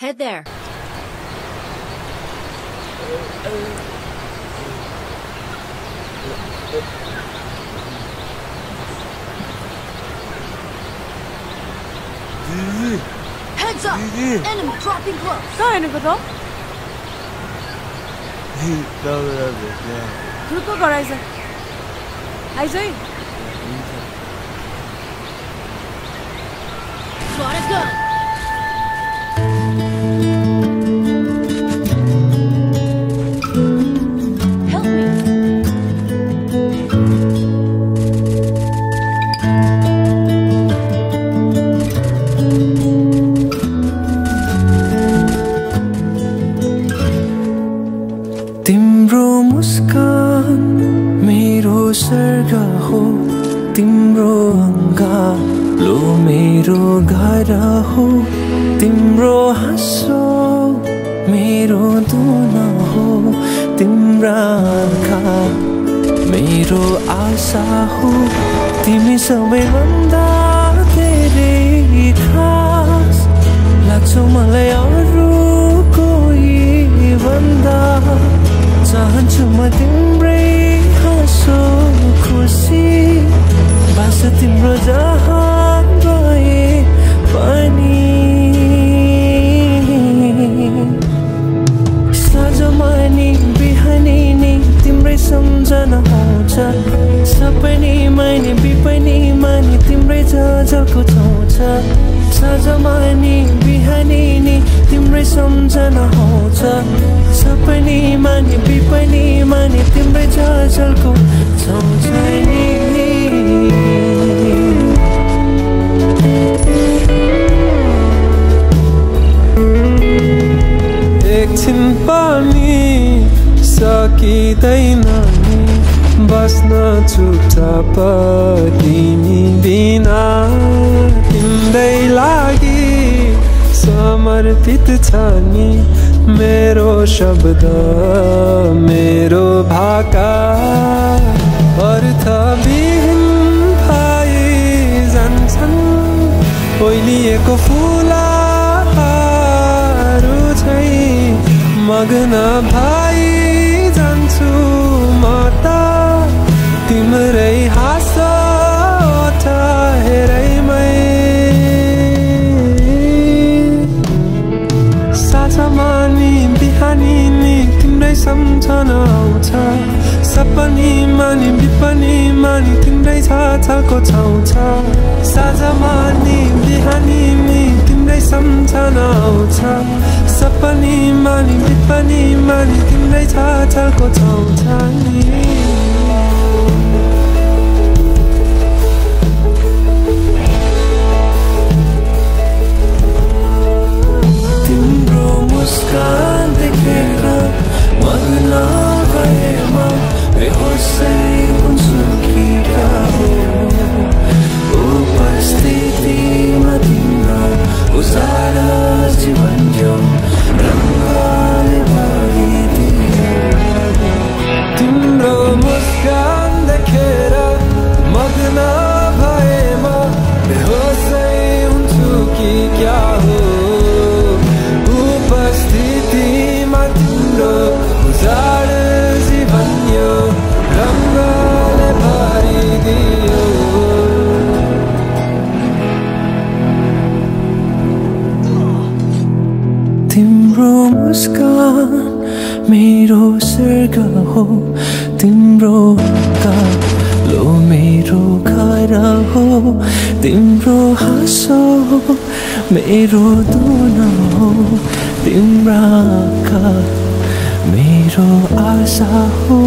Head there. Heads up! Enemy dropping close. कहाँ हेर्नु त? ग्रुप को घर आइज है Got a gun. Help me. तिम्रो मुस्कान मेरो स्वर्ग हो तिम्रो अङ्गालो मेरो घर हो तिम्रो हाँसो मेरो धुन हो तिम्रा आँखा मेरो आशा हो तिमी सबैभन्दा धेरै खास लाग्छौ मलाई अरू कोही भन्दा चाहन्छु म तिम्रै हाँसो खुसी बास तिम्रो जहाँ गए पनि साँझमा नि बिहानी नि तिम्रै सम्झना आउँछ सपनीमा नि बिपनीमा नि तिम्रै झलको छाउँछ साँझमा नि बिहानी नि तिम्रै सम्झना आउँछ सपनीमा नि बिपनीमा नि तिम्रै झलको छाउँछ नि एकछिन पनि सकिँदैन नि बस्न चुपचाप तिमी बिना तिम्रै लागि समर्पित छ नि मेरो शब्द मेरो भाका अर्थविहीन भई जान्छन् ओइलिएको फुलहरू झैं मग्न भई जान्छु म त तिम्रै हाँसो हेरैमै साँझमा नि बिहानी नि तिम्रै सम्झना आउँछ सपनीमा नि बिपनीमा नि तिम्रै छलको छाउँछ साँझमा नि बिहानी नि तिम्रै सम्झना आउँछ सपनीमा नि बिपनीमा नि तिम्रै छलको छाउँछ नि मुस्कान देखेर मग्न भएमा बेहोसै हुन्छु कि क्या हो उपस्थितिमा तिम्रो उजाला जीवन यो रङ्गले भरिदियो तिम्रो मुस्कान देखेर मग्न भएमा बेहोसै हुन्छु कि क्या हो उपस्थितिमा तिम्रो उजाड जीवन यो रङ्गले भरिदियो तिम्रो मुस्कान मेरो स्वर्ग हो तिम्रो कालो मेरो घर हो तिम्रो हाँसो मेरो धुन हो तिम्रा आँखा मेरो आशा हो